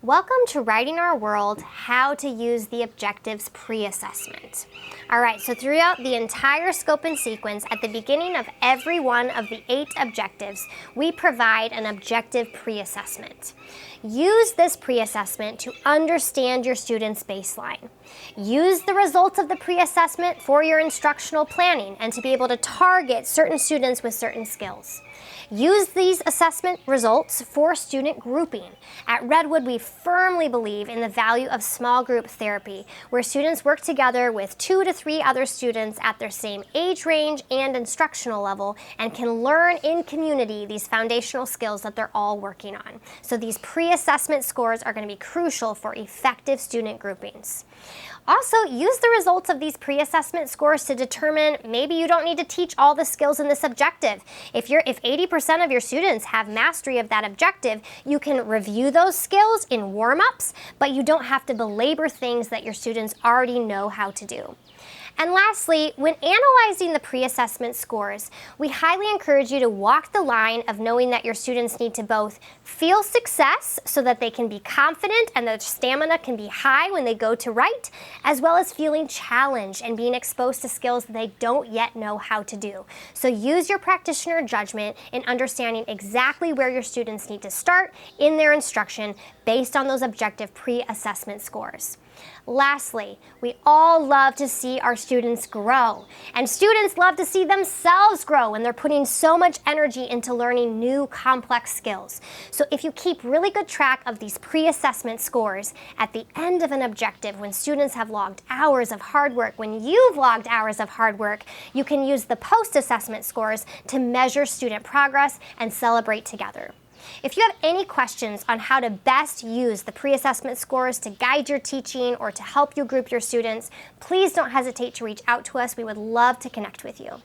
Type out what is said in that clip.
Welcome to Writing Our World, How to Use the Objectives Pre-Assessment. All right, so throughout the entire scope and sequence, at the beginning of every one of the 8 objectives, we provide an objective pre-assessment. Use this pre-assessment to understand your students' baseline. Use the results of the pre-assessment for your instructional planning and to be able to target certain students with certain skills. Use these assessment results for student grouping. At Redwood, we firmly believe in the value of small group therapy, where students work together with 2 to 3 other students at their same age range and instructional level and can learn in community these foundational skills that they're all working on. So these pre-assessment scores are going to be crucial for effective student groupings. Also, use the results of these pre-assessment scores to determine maybe you don't need to teach all the skills in this objective. If 80% of your students have mastery of that objective, you can review those skills in warm-ups, but you don't have to belabor things that your students already know how to do. And lastly, when analyzing the pre-assessment scores, we highly encourage you to walk the line of knowing that your students need to both feel success so that they can be confident and their stamina can be high when they go to write, as well as feeling challenged and being exposed to skills that they don't yet know how to do. So use your practitioner judgment in understanding exactly where your students need to start in their instruction based on those objective pre-assessment scores. Lastly, we all love to see our students grow, and students love to see themselves grow when they're putting so much energy into learning new complex skills. So if you keep really good track of these pre-assessment scores at the end of an objective, when students have logged hours of hard work, when you've logged hours of hard work, you can use the post-assessment scores to measure student progress and celebrate together. If you have any questions on how to best use the pre-assessment scores to guide your teaching or to help you group your students, please don't hesitate to reach out to us. We would love to connect with you.